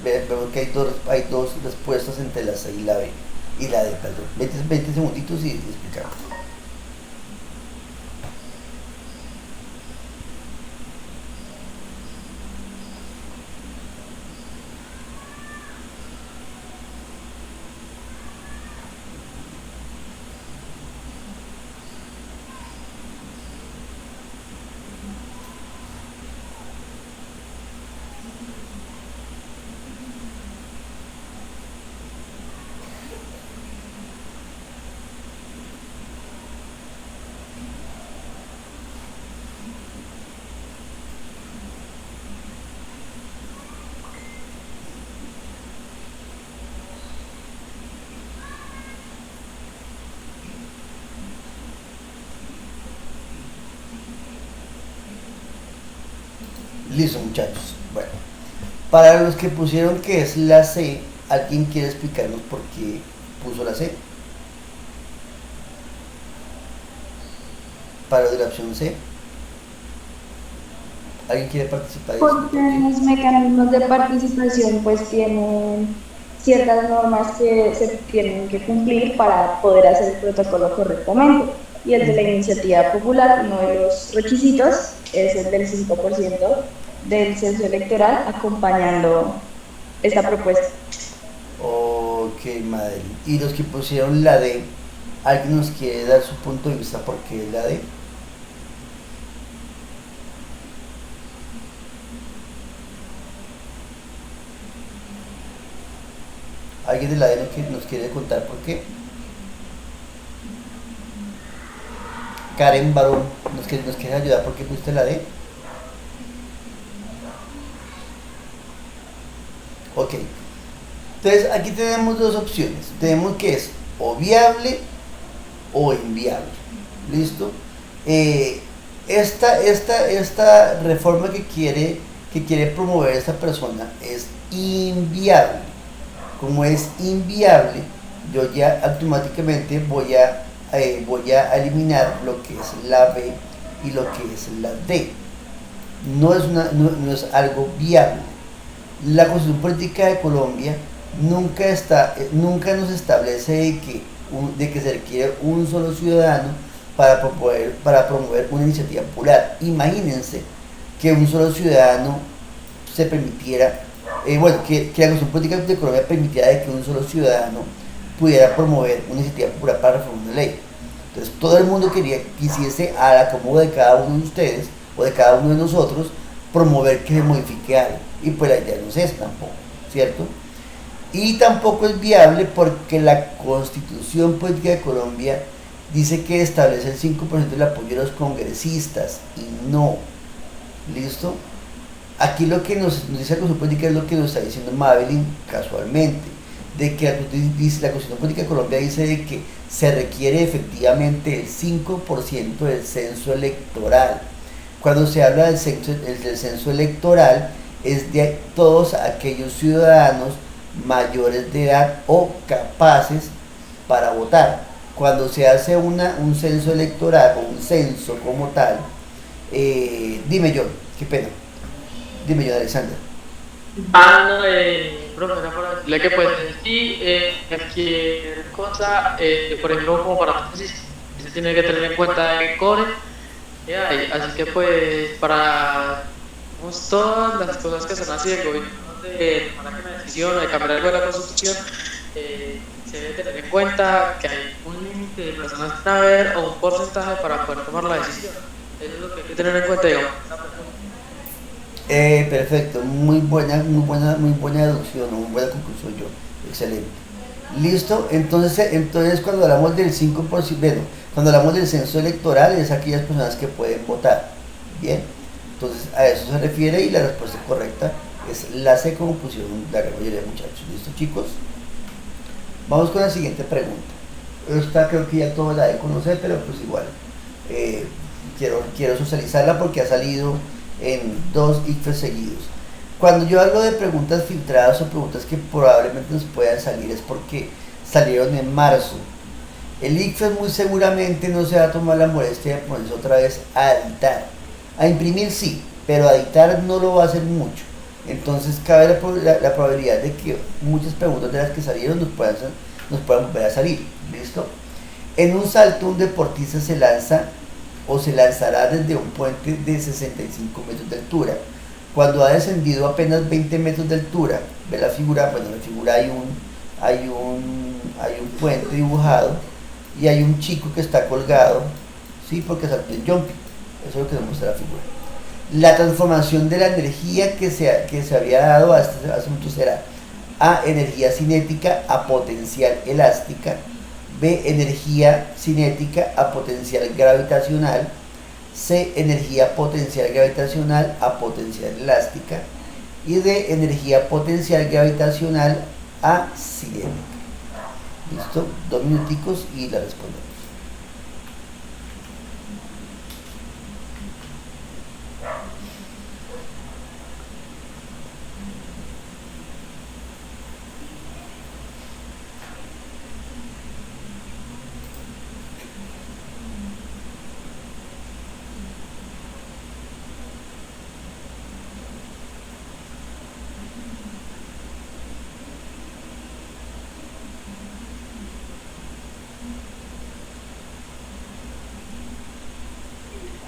[SPEAKER 1] veo que hay dos respuestas entre la C y la B. Y la D, perdón. 20 segunditos y explicamos. Listo, muchachos. Bueno, para los que pusieron que es la C, ¿alguien quiere explicarnos por qué puso la C? Para de la opción C. ¿Alguien quiere participar?
[SPEAKER 5] Porque los mecanismos de participación pues tienen ciertas normas que se tienen que cumplir para poder hacer el protocolo correctamente. y el de la iniciativa popular, uno de los requisitos es el del 5% del censo electoral acompañando esta propuesta.
[SPEAKER 1] Ok, Madeline. Y los que pusieron la D, ¿alguien nos quiere dar su punto de vista por qué es la D? ¿Alguien de la D nos quiere contar por qué? Karen Barón, ¿nos quiere ayudar por qué pusiste la D? Ok. Entonces aquí tenemos dos opciones. Tenemos que es o viable o inviable. ¿Listo? Esta reforma que quiere promover esta persona es inviable. Como es inviable, yo ya automáticamente voy a eliminar lo que es la B y lo que es la D. No es algo viable. La Constitución Política de Colombia nunca nos establece de que se requiere un solo ciudadano para promover una iniciativa popular. Imagínense que un solo ciudadano se permitiera, que la Constitución Política de Colombia permitiera de que un solo ciudadano pudiera promover una iniciativa popular para reformar una ley. Entonces todo el mundo quisiese, al acomodo de cada uno de ustedes o de cada uno de nosotros, promover que se modifique algo. Y pues la idea no es esa tampoco, ¿cierto? Y tampoco es viable porque la Constitución Política de Colombia dice que establece el 5% del apoyo de los congresistas y no. ¿Listo? Aquí lo que nos dice la Constitución Política es lo que nos está diciendo Madeline casualmente, de que la Constitución Política de Colombia dice de que se requiere efectivamente el 5% del censo electoral. Cuando se habla del censo electoral es de todos aquellos ciudadanos mayores de edad o capaces para votar. Cuando se hace un censo electoral o un censo como tal, dime yo, qué pena, dime yo, Alexander.
[SPEAKER 6] No, profe, era para decirle que pues sí, cualquier cosa, por ejemplo, como para tesis, se tiene que tener en cuenta el core, así que pues para todas las cosas que son así del gobierno, de tomar una decisión, de cambiar algo de la constitución, se debe tener en cuenta que hay un límite de personas que van a ver o un porcentaje para poder tomar la decisión. Eso es lo que hay que tener en cuenta, digamos.
[SPEAKER 1] Perfecto, muy buena deducción, muy buena conclusión yo, excelente. Listo, entonces cuando hablamos del 5%, cuando hablamos del censo electoral es aquellas personas que pueden votar, bien, entonces a eso se refiere y la respuesta correcta es la C como pusieron la gran mayoría de muchachos. ¿Listo, chicos? Vamos con la siguiente pregunta. Esta creo que ya todos la de conocer, pero pues igual quiero socializarla porque ha salido en 2 ICFES seguidos. Cuando yo hablo de preguntas filtradas o preguntas que probablemente nos puedan salir es porque salieron en marzo. El ICFES muy seguramente no se va a tomar la molestia de ponerse otra vez a editar. A imprimir sí, pero a editar no lo va a hacer mucho. Entonces cabe la probabilidad de que muchas preguntas de las que salieron nos puedan volver a salir. ¿Listo? En un salto un deportista se lanza o se lanzará desde un puente de 65 metros de altura. Cuando ha descendido apenas 20 metros de altura, ve la figura, bueno, en la figura hay un puente dibujado y hay un chico que está colgado, ¿sí? Porque saltó en jumping. Eso es lo que nos muestra la figura. La transformación de la energía que se había dado a este asunto será A, energía cinética a potencial elástica, B, energía cinética a potencial gravitacional, C, energía potencial gravitacional a potencial elástica y D, energía potencial gravitacional a cinética. ¿Listo? 2 minuticos y la respondemos.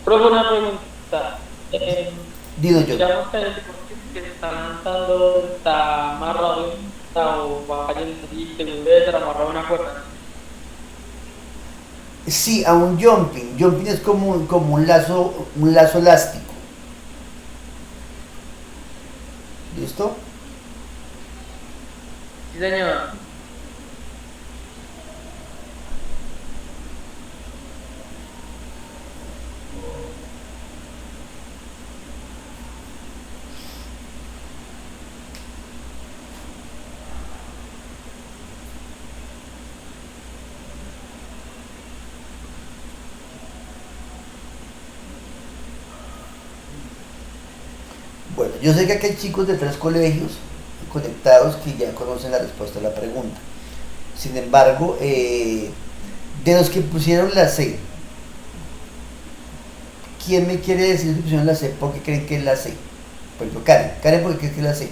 [SPEAKER 6] Profe, una pregunta.
[SPEAKER 1] Digo yo.
[SPEAKER 6] Digamos que el deporte que se está lanzando está amarrado o va cayendo y que debe ser amarrado a una cuerda.
[SPEAKER 1] Sí, a un jumping. Jumping es como un lazo elástico. ¿Listo?
[SPEAKER 6] Sí, señor.
[SPEAKER 1] Bueno, yo sé que aquí hay chicos de 3 colegios conectados que ya conocen la respuesta a la pregunta. Sin embargo, de los que pusieron la C, ¿quién me quiere decir que pusieron la C? ¿Por qué creen que es la C? Por ejemplo, Karen. Karen, ¿por qué creen que es la C?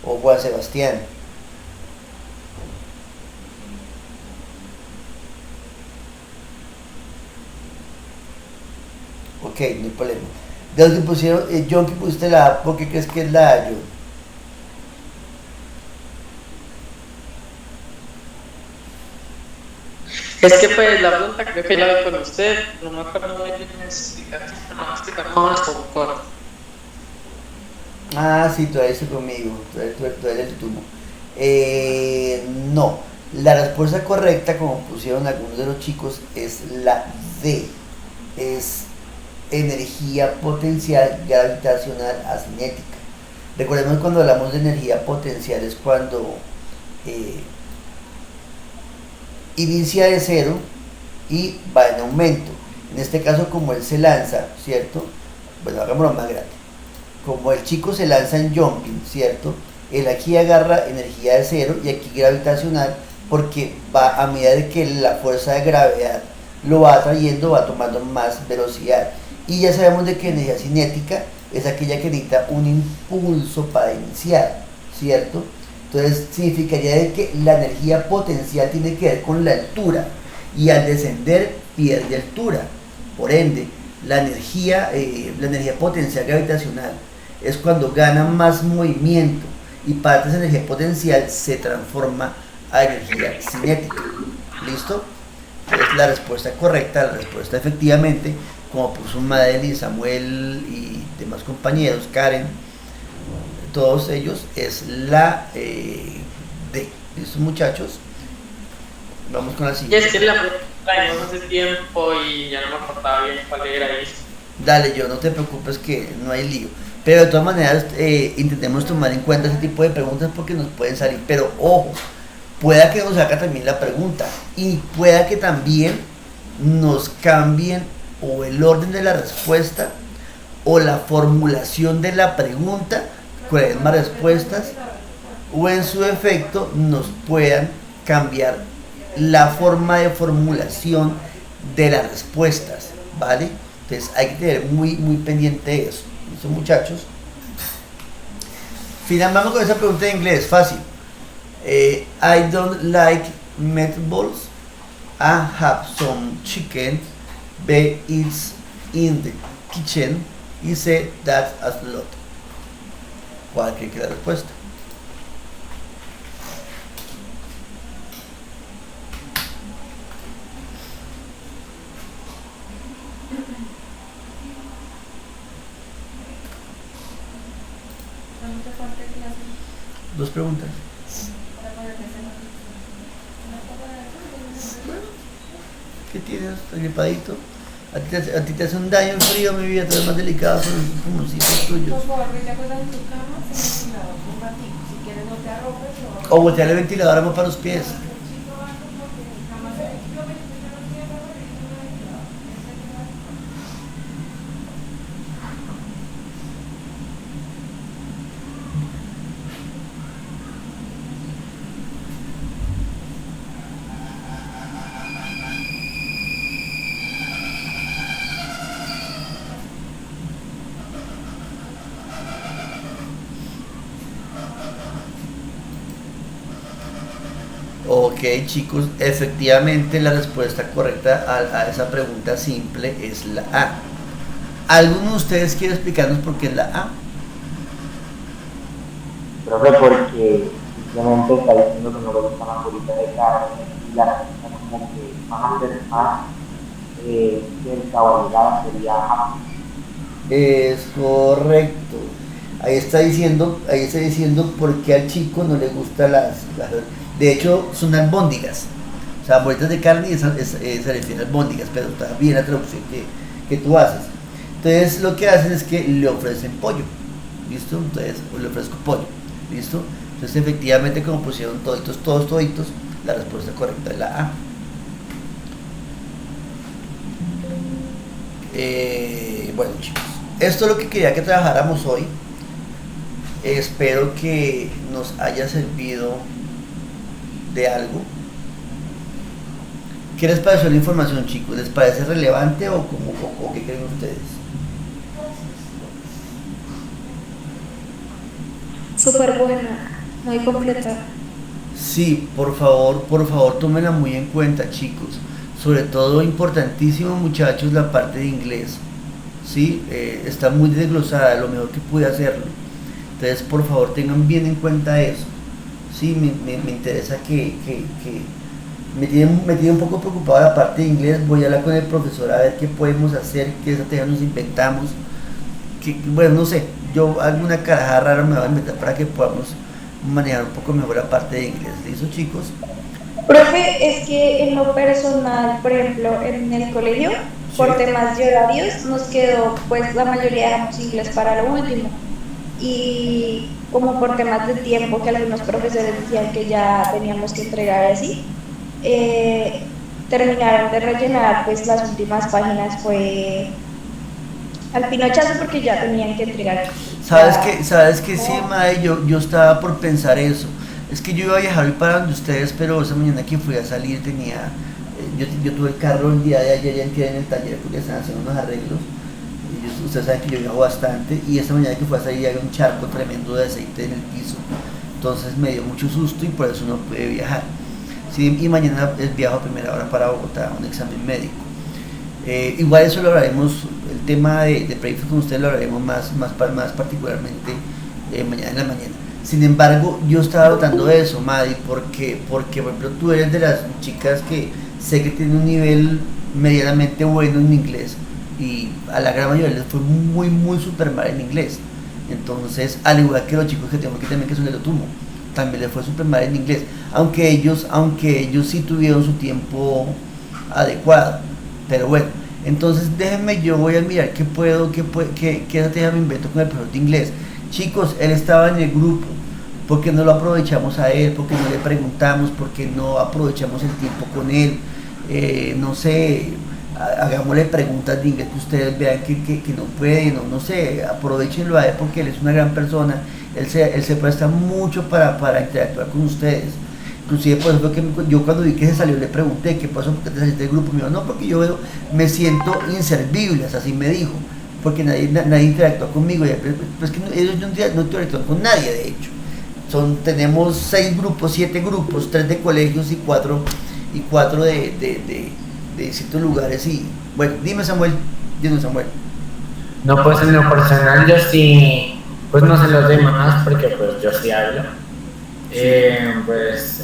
[SPEAKER 1] O Juan Sebastián. Ok, no hay problema. De los que pusieron, John, que pusiste la A, ¿por qué crees que es la A, John?
[SPEAKER 6] Es que pues la pregunta creo que ya la con usted, no me acuerdo muy bien de explicación, no me explicar más por
[SPEAKER 1] Ah, sí, tú eres conmigo, tú eres el turno. No, la respuesta correcta, como pusieron algunos de los chicos, es la D. Es energía potencial gravitacional cinética. Recordemos cuando hablamos de energía potencial es cuando inicia de cero y va en aumento. En este caso, como él se lanza, ¿cierto? Bueno, hagámoslo más grande. Como el chico se lanza en jumping, ¿cierto? Él aquí agarra energía de cero y aquí gravitacional, porque va a medida de que la fuerza de gravedad lo va atrayendo, va tomando más velocidad. Y ya sabemos de que energía cinética es aquella que necesita un impulso para iniciar, ¿cierto? Entonces significaría de que la energía potencial tiene que ver con la altura y al descender pierde altura. Por ende, la energía potencial gravitacional es cuando gana más movimiento y parte de esa energía potencial se transforma a energía cinética. ¿Listo? Es la respuesta correcta, la respuesta efectivamente, como puso Madeleine, Samuel y demás compañeros, Karen, todos ellos, es la D. ¿Listo, muchachos? Vamos con la
[SPEAKER 6] Y
[SPEAKER 1] siguiente.
[SPEAKER 6] es que la traemos hace tiempo y ya no me acordaba bien cuál era eso.
[SPEAKER 1] Dale, yo, no te preocupes que no hay lío. Pero de todas maneras, intentemos tomar en cuenta ese tipo de preguntas porque nos pueden salir. Pero ojo, pueda que nos haga también la pregunta y pueda que también nos cambien o el orden de la respuesta o la formulación de la pregunta con las mismas respuestas, o en su efecto nos puedan cambiar la forma de formulación de las respuestas, ¿vale? Entonces hay que tener muy pendiente de eso. ¿Listo, muchachos? Finalizamos con esa pregunta de inglés, fácil. I don't like meatballs. I have some chicken, but it's in the kitchen. He said that's a lot. ¿Cuál cree que es la respuesta? Dos preguntas. ¿Qué tienes? Gripadito. A ti te hace un daño en frío, mi vida, tú eres más delicado con los pulmoncitos tuyos.
[SPEAKER 7] Por favor, vete a acostar en tu cama, sin ventilador, un ratito. Si quieres no te arropes
[SPEAKER 1] O voltear el ventilador más para los pies. Ok, chicos, efectivamente la respuesta correcta a esa pregunta simple es la A. ¿Alguno de ustedes quiere explicarnos por qué es la A?
[SPEAKER 4] Profe, porque simplemente está diciendo que no le gusta la curita de carne y la receta como que más acertada del cabalgada sería jamón.
[SPEAKER 1] Es correcto. Ahí está diciendo por qué al chico no le gustan de hecho, son albóndigas. O sea, bolitas de carne y se refiere a albóndigas, pero está bien la traducción que tú haces. Entonces, lo que hacen es que le ofrecen pollo. ¿Listo? Entonces, le ofrezco pollo. ¿Listo? Entonces, efectivamente, como pusieron todos toditos, la respuesta correcta es la A. Bueno, chicos, esto es lo que quería que trabajáramos hoy. Espero que nos haya servido de algo. ¿Qué les pareció la información, chicos? ¿Les parece relevante o qué creen ustedes?
[SPEAKER 2] Súper buena, muy completa.
[SPEAKER 1] Sí, por favor, tómenla muy en cuenta, chicos. Sobre todo, importantísimo, muchachos, la parte de inglés. Sí, está muy desglosada, lo mejor que pude hacerlo. Entonces, por favor, tengan bien en cuenta eso. Sí, me interesa que me tiene un poco preocupado la parte de inglés. Voy a hablar con el profesor a ver qué podemos hacer, qué estrategia nos inventamos. Bueno, no sé, yo alguna caraja rara me voy a inventar para que podamos manejar un poco mejor la parte de inglés. ¿Listo, chicos?
[SPEAKER 5] Profe, es que en lo personal, por ejemplo, en el colegio, por temas de horarios, nos quedó, pues la mayoría dejamos inglés para lo último. Y como por temas de tiempo, que algunos profesores decían que ya teníamos que entregar así, terminaron de rellenar, pues las últimas páginas fue al pinochazo porque ya tenían que entregar.
[SPEAKER 1] ¿Sabes que sí, Mae? Yo estaba por pensar eso. Es que yo iba a viajar hoy para donde ustedes, pero esa mañana que fui a salir tenía... yo tuve el carro el día de ayer, ya entré en el taller porque están haciendo unos arreglos. Ustedes saben que yo viajo bastante y esta mañana que fui a salir había un charco tremendo de aceite en el piso. Entonces me dio mucho susto y por eso no pude viajar. Sí, y mañana viajo a primera hora para Bogotá a un examen médico. Igual eso lo hablaremos, el tema de Prayfield con ustedes lo hablaremos más particularmente mañana en la mañana. Sin embargo, yo estaba notando eso, Madi, porque por ejemplo tú eres de las chicas que sé que tienen un nivel medianamente bueno en inglés y a la gran mayoría les fue muy super mal en inglés. Entonces, al igual que los chicos que tengo aquí también que son de Lotumo, también les fue super mal en inglés, aunque ellos sí tuvieron su tiempo adecuado. Pero bueno, entonces déjenme, yo voy a mirar qué estrategia me invento con el profesor de inglés. Chicos, él estaba en el grupo, ¿por qué no lo aprovechamos a él? ¿Por qué no le preguntamos? ¿Por qué no aprovechamos el tiempo con él? No sé, hagámosle preguntas de inglés que ustedes vean que no pueden, no sé, aprovechenlo a él porque él es una gran persona, él se presta mucho para interactuar con ustedes. Inclusive por ejemplo que yo cuando vi que se salió le pregunté qué pasó, por qué te saliste del grupo. Me dijo, no, porque yo me siento inservible, así me dijo, porque nadie interactúa conmigo. Pues que ellos no interactúan con nadie, de hecho. Tenemos 6 grupos, 7 grupos, 3 de colegios y 4 de distintos lugares. Y bueno, dime Samuel.
[SPEAKER 3] No, pues en lo personal yo sí, pues no sé los demás porque pues yo sí hablo. Pues